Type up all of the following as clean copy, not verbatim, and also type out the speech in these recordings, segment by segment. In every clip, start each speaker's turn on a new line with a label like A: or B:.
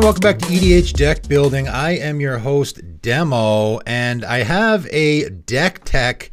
A: and welcome back to EDH Deck Building. I am your host, Demo, and I have a deck tech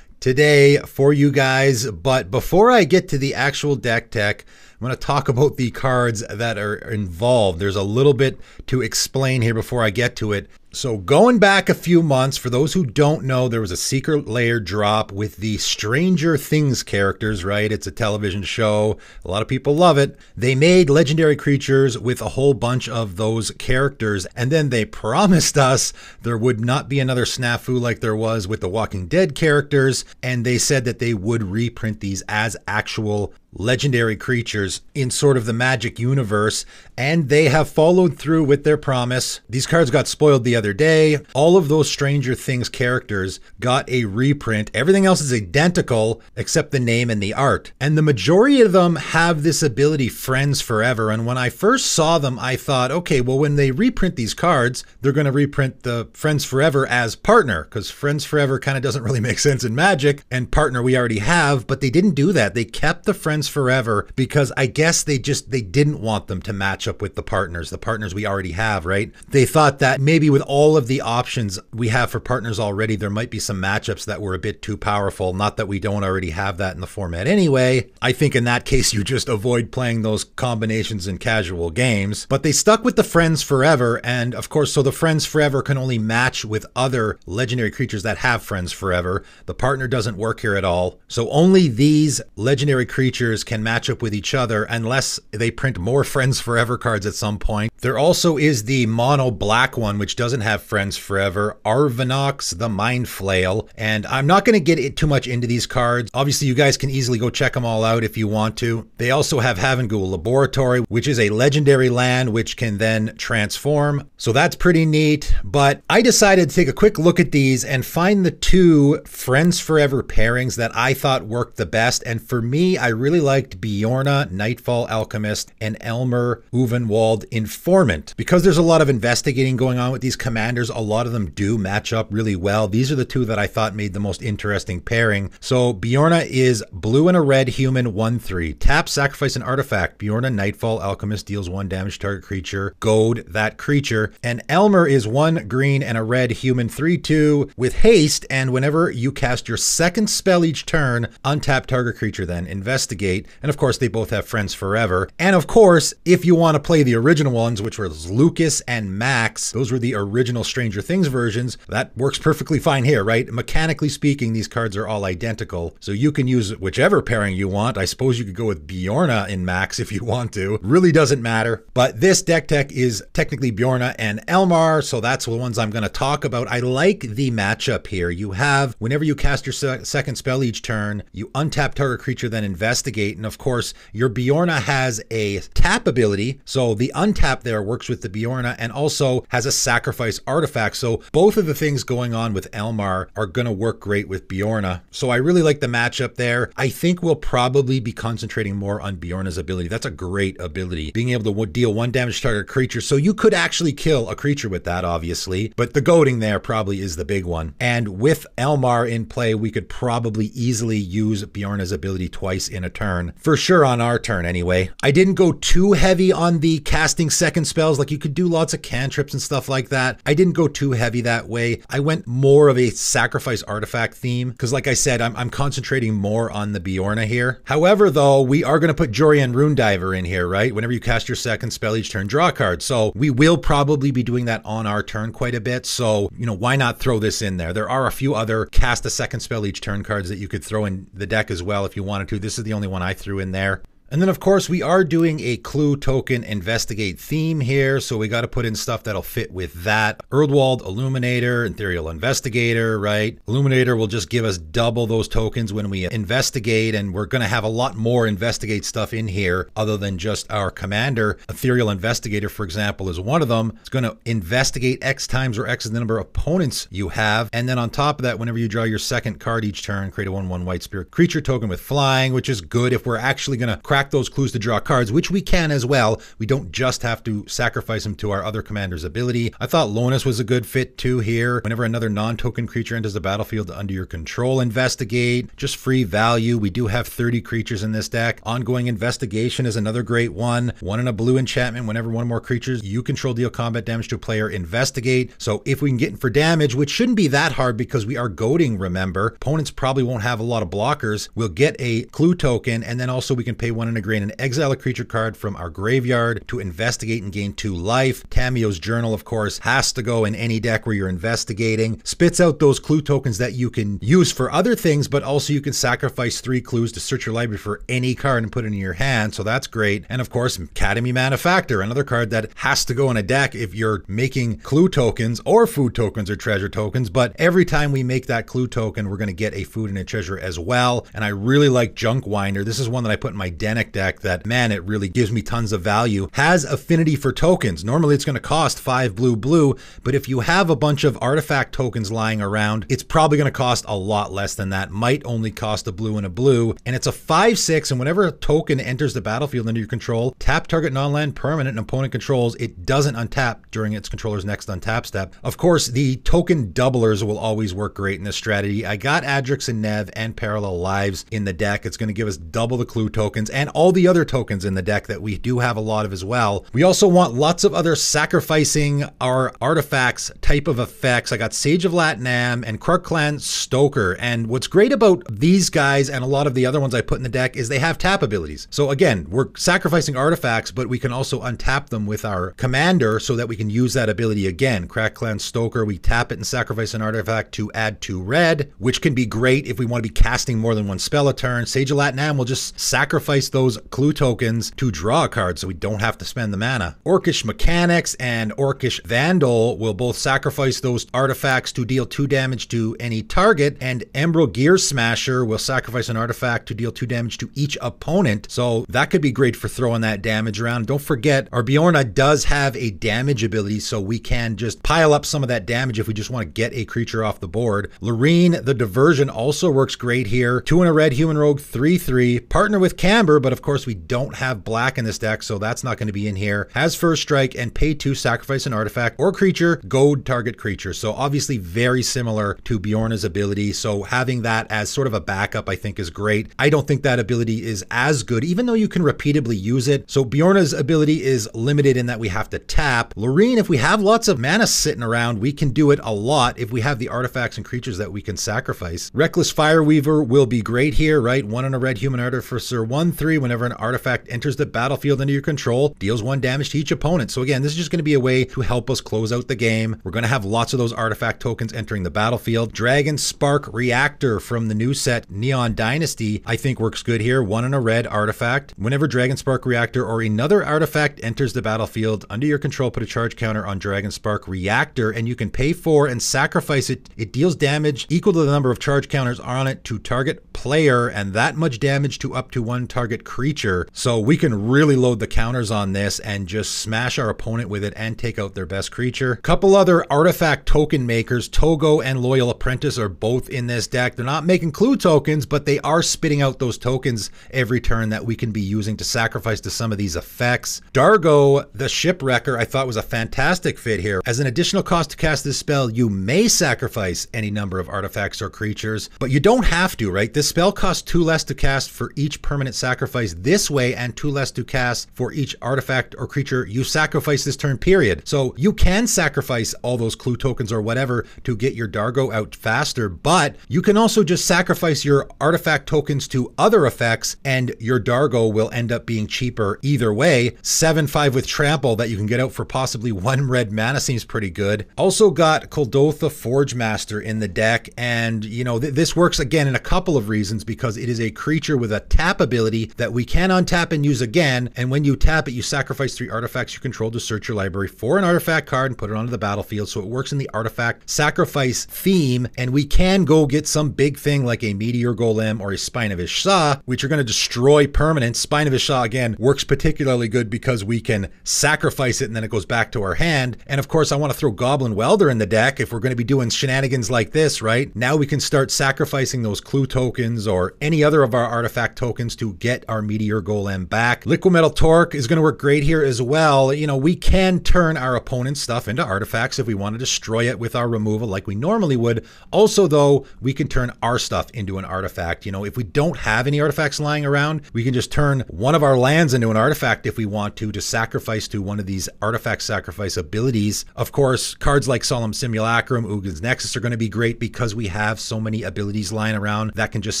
A: today for you guys. But before I get to the actual deck tech, I'm going to talk about the cards that are involved. There's a little bit to explain here before I get to it. So going back a few months, for those who don't know, there was a Secret Lair drop with the Stranger Things characters, right? It's a television show. A lot of people love it. They made legendary creatures with a whole bunch of those characters, and then they promised us there would not be another snafu like there was with the Walking Dead characters, and they said that they would reprint these as actual legendary creatures in sort of the Magic universe, and they have followed through with their promise. These cards got spoiled the other day. All of those Stranger Things characters got a reprint. Everything else is identical except the name and the art. And the majority of them have this ability, Friends Forever. And when I first saw them, I thought, okay, well, when they reprint these cards, they're going to reprint the Friends Forever as Partner, because Friends Forever kind of doesn't really make sense in Magic, and Partner we already have, but they didn't do that. They kept the Friends Forever because I guess they didn't want them to match up with the partners we already have, right? They thought that maybe with all of the options we have for partners already, there might be some matchups that were a bit too powerful. Not that we don't already have that in the format anyway. I think in that case, you just avoid playing those combinations in casual games. But they stuck with the Friends Forever, and of course, so the Friends Forever can only match with other legendary creatures that have Friends Forever. The partner doesn't work here at all. So only these legendary creatures can match up with each other unless they print more Friends Forever cards at some point. There also is the mono black one, which doesn't have Friends Forever, Arvinox the Mind Flail. And I'm not going to get too much into these cards. Obviously, you guys can easily go check them all out if you want to. They also have Havengul Laboratory, which is a legendary land which can then transform. So that's pretty neat. But I decided to take a quick look at these and find the two Friends Forever pairings that I thought worked the best. And for me, I really liked Bjorna, Nightfall Alchemist, and Elmar, Uvenwald Informant. Because there's a lot of investigating going on with these commanders, a lot of them do match up really well. These are the two that I thought made the most interesting pairing. So Bjorna is blue and a red human 1/3. Tap, sacrifice an artifact. Bjorna, Nightfall Alchemist, deals 1 damage to target creature. Goad that creature. And Elmar is 1 green and a red human 3/2 with haste, and whenever you cast your second spell each turn, untap target creature, then investigate. And of course, they both have Friends Forever. And of course, if you want to play the original ones, which were Lucas and Max, those were the original Stranger Things versions, that works perfectly fine here, right? Mechanically speaking, these cards are all identical. So you can use whichever pairing you want. I suppose you could go with Bjorna in Max if you want to. Really doesn't matter. But this deck tech is technically Bjorna and Elmar, so that's the ones I'm going to talk about. I like the matchup here. You have, whenever you cast your second spell each turn, you untap target creature, then investigate. And of course, your Bjorna has a tap ability, so the untap there works with the Bjorna, and also has a sacrifice artifact. So both of the things going on with Elmar are going to work great with Bjorna. So I really like the matchup there. I think we'll probably be concentrating more on Bjorna's ability. That's a great ability, being able to deal 1 damage to target creature. So you could actually kill a creature with that, obviously, but the goading there probably is the big one. And with Elmar in play, we could probably easily use Bjorna's ability twice in a turn, for sure on our turn anyway. I didn't go too heavy on the casting second spells, like you could do lots of cantrips and stuff like that. I didn't go too heavy that way. I went more of a sacrifice artifact theme, because like I said, I'm concentrating more on the Bjorna here. However, though, we are going to put Jorian Runediver in here, right? Whenever you cast your second spell each turn, draw a card. So we will probably be doing that on our turn quite a bit. So, you know, why not throw this in there? There are a few other cast a second spell each turn cards that you could throw in the deck as well if you wanted to. This is the only one I threw in there. And then, of course, we are doing a clue token investigate theme here, so we got to put in stuff that'll fit with that. Erdwald Illuminator, Ethereal Investigator, right? Illuminator will just give us double those tokens when we investigate, and we're going to have a lot more investigate stuff in here other than just our commander. Ethereal Investigator, for example, is one of them. It's going to investigate X times, where X is the number of opponents you have. And then on top of that, whenever you draw your second card each turn, create a 1/1 white spirit creature token with flying, which is good if we're actually going to craft crack those clues to draw cards, which we can as well. We don't just have to sacrifice them to our other commander's ability. I thought Lonus was a good fit too here. Whenever another non-token creature enters the battlefield under your control, investigate. Just free value. We do have 30 creatures in this deck. Ongoing Investigation is another great one. One in a blue enchantment. Whenever one or more creatures you control deal combat damage to a player, investigate. So if we can get in for damage, which shouldn't be that hard because we are goading, remember. Opponents probably won't have a lot of blockers. We'll get a clue token, and then also we can pay 1 and a grain and exile a creature card from our graveyard to investigate and gain 2 life. Tamio's Journal, of course, has to go in any deck where you're investigating. Spits out those clue tokens that you can use for other things, but also you can sacrifice 3 clues to search your library for any card and put it in your hand, so that's great. And of course, Academy Manufactor, another card that has to go in a deck if you're making clue tokens or food tokens or treasure tokens, but every time we make that clue token, we're going to get a food and a treasure as well. And I really like Junk Winder. This is one that I put in my Denic deck that, man, it really gives me tons of value. Has affinity for tokens. Normally it's going to cost 5 blue, but if you have a bunch of artifact tokens lying around, it's probably going to cost a lot less than that. Might only cost a blue and a blue. And it's a 5/6, and whenever a token enters the battlefield under your control, tap target non-land permanent an opponent controls. It doesn't untap during its controller's next untap step. Of course, the token doublers will always work great in this strategy. I got Adrix and Nev and Parallel Lives in the deck. It's going to give us double the clue tokens and all the other tokens in the deck that we do have a lot of as well. We also want lots of other sacrificing our artifacts type of effects. I got Sage of Latnam and Krark Clan Stoker. And what's great about these guys and a lot of the other ones I put in the deck is they have tap abilities. So again, we're sacrificing artifacts, but we can also untap them with our commander so that we can use that ability again. Krark Clan Stoker, we tap it and sacrifice an artifact to add 2 red, which can be great if we want to be casting more than one spell a turn. Sage of Latnam will just sacrifice those clue tokens to draw a card so we don't have to spend the mana. Orcish Mechanics and Orcish Vandal will both sacrifice those artifacts to deal 2 damage to any target, and Emerald Gear Smasher will sacrifice an artifact to deal 2 damage to each opponent. So that could be great for throwing that damage around. Don't forget, our Bjorna does have a damage ability, so we can just pile up some of that damage if we just want to get a creature off the board. Loreen, the Diversion, also works great here. 2 and a red human rogue, 3/3. Partner with Camber, but of course we don't have black in this deck, so that's not going to be in here. Has first strike and pay 2, sacrifice an artifact or creature, goad target creature. So obviously very similar to Bjorna's ability. So having that as sort of a backup, I think, is great. I don't think that ability is as good, even though you can repeatedly use it. So Bjorna's ability is limited in that we have to tap. Loreen, if we have lots of mana sitting around, we can do it a lot if we have the artifacts and creatures that we can sacrifice. Reckless Fireweaver will be great here, right? 1 and a red human artificer, 1/3. Whenever an artifact enters the battlefield under your control, deals 1 damage to each opponent. So again, this is just going to be a way to help us close out the game. We're going to have lots of those artifact tokens entering the battlefield. Dragon Spark Reactor from the new set Neon Dynasty, I think works good here. 1 and a red artifact. Whenever Dragon Spark Reactor or another artifact enters the battlefield under your control, put a charge counter on Dragon Spark Reactor, and you can pay 4 and sacrifice it. It deals damage equal to the number of charge counters on it to target player, and that much damage to up to 1 target creature. So we can really load the counters on this and just smash our opponent with it and take out their best creature. Couple other artifact token makers, Togo and Loyal Apprentice, are both in this deck. They're not making clue tokens, but they are spitting out those tokens every turn that we can be using to sacrifice to some of these effects. Dargo, the Shipwrecker, I thought was a fantastic fit here. As an additional cost to cast this spell, you may sacrifice any number of artifacts or creatures, but you don't have to, right? This spell costs 2 less to cast for each permanent sacrifice this way and 2 less to cast for each artifact or creature you sacrifice this turn, period. So you can sacrifice all those clue tokens or whatever to get your Dargo out faster, but you can also just sacrifice your artifact tokens to other effects and your Dargo will end up being cheaper either way. 7/5 with Trample that you can get out for possibly 1 red mana seems pretty good. Also got Kuldotha Forge Master in the deck, and you know, this works again in a couple of reasons, because it is a creature with a tap ability that we can untap and use again, and when you tap it, you sacrifice 3 artifacts you control to search your library for an artifact card and put it onto the battlefield. So it works in the artifact sacrifice theme, and we can go get some big thing like a Meteor Golem or a Spine of Ishsa, which are going to destroy permanents. Spine of Ishsa, again, works particularly good because we can sacrifice it and then it goes back to our hand. And of course, I want to throw Goblin Welder in the deck if we're going to be doing shenanigans like this, right? Now we can start sacrificing those clue tokens tokens or any other of our artifact tokens to get our Meteor Golem back. Liquid Metal Torque is going to work great here as well. You know, we can turn our opponent's stuff into artifacts if we want to destroy it with our removal like we normally would. Also, though, we can turn our stuff into an artifact. You know, if we don't have any artifacts lying around, we can just turn one of our lands into an artifact if we want to sacrifice to one of these artifact sacrifice abilities. Of course, cards like Solemn Simulacrum, Ugin's Nexus are going to be great because we have so many abilities lying around that can just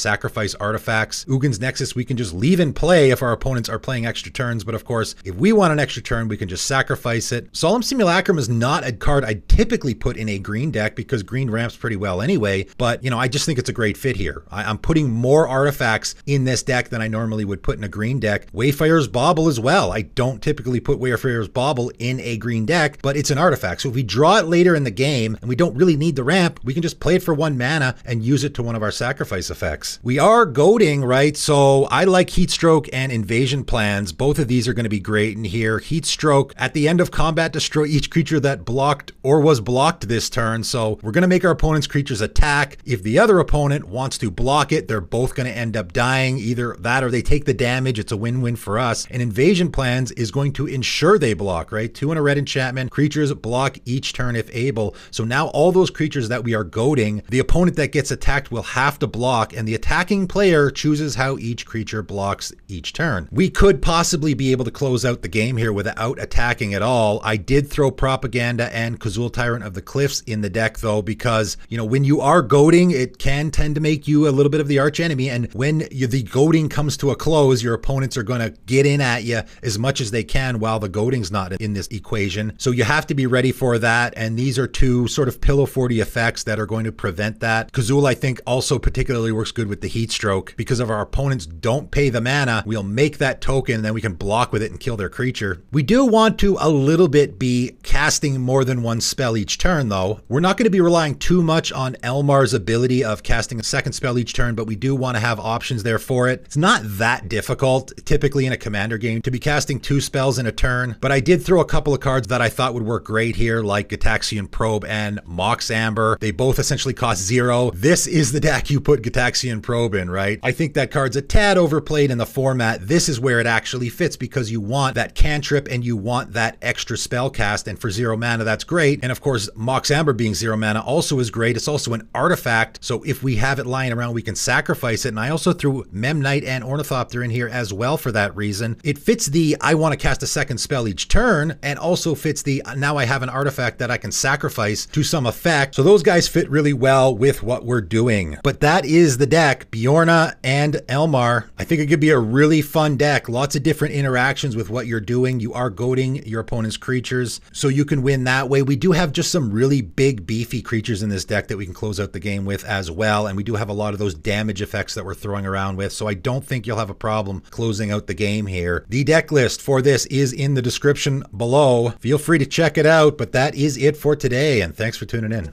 A: sacrifice artifacts. Ugin's Nexus we can just leave in play if our opponents are playing extra turns, but of course, if we want an extra turn, we can just sacrifice it. Solemn Simulacrum is not a card I typically put in a green deck because green ramps pretty well anyway, but you know, I just think it's a great fit here. I'm putting more artifacts in this deck than I normally would put in a green deck. Wayfire's Bauble as well. I don't typically put Wayfire's Bauble in a green deck, but it's an artifact. So if we draw it later in the game and we don't really need the ramp, we can just play it for 1 mana and use it to one of our sacrifice effects. We are goading, right? So I like Heatstroke and Invasion Plans. Both of these are going to be great in here. Heatstroke, at the end of combat, destroy each creature that blocked or was blocked this turn. So we're going to make our opponent's creatures attack. If the other opponent wants to block it, they're both going to end up dying. Either that or they take the damage. It's a win-win for us. And Invasion Plans is going to ensure they block, right? 2 and a red enchantment. Creatures block each turn if able. So now all those creatures that we are goading, the opponent that gets attacked will have to block, and the attacking player chooses how each creature blocks each turn. We could possibly be able to close out the game here without attacking at all. I did throw Propaganda and Kazul Tyrant of the Cliffs in the deck though, because, you know, when you are goading, it can tend to make you a little bit of the arch enemy, and when the goading comes to a close, your opponents are going to get in at you as much as they can while the goading's not in this equation. So you have to be ready for that, and these are 2 sort of pillow 40 effects that are going to prevent that. Kazul, I think, also particularly works good with the Heatstroke because if our opponents don't pay the mana, we'll make that token and then we can block with it and kill their creature. We do want to a little bit be casting more than 1 spell each turn though. We're not going to be relying too much on Elmar's ability of casting a 2nd spell each turn, but we do want to have options there for it. It's not that difficult typically in a commander game to be casting 2 spells in a turn, but I did throw a couple of cards that I thought would work great here, like Gitaxian Probe and Mox Amber. They both essentially cost 0. This is the deck you put Gitaxian Probe in, right? I think that card's a tad overplayed in the format. This is where it actually fits because you want that cantrip and you want that extra spell cast, and for 0 mana, that's great. And of course, Mox Amber being 0 mana also is great. It's also an artifact, so if we have it lying around, we can sacrifice it. And I also threw Memnite and Ornithopter in here as well for that reason. It fits the I want to cast a 2nd spell each turn, and also fits the now I have an artifact that I can sacrifice to some effect. So those guys fit really well with what we're doing. But that is the deck, Bjorna and Elmar. I think it could be a really fun deck. Lots of different interactions with what you're doing. You are goading your opponent's creatures, so you can win that way. We do have just some really big, beefy creatures in this deck that we can close out the game with as well, and we do have a lot of those damage effects that we're throwing around with, so I don't think you'll have a problem closing out the game here. The deck list for this is in the description below. Feel free to check it out, but that is it for today, and thanks for tuning in.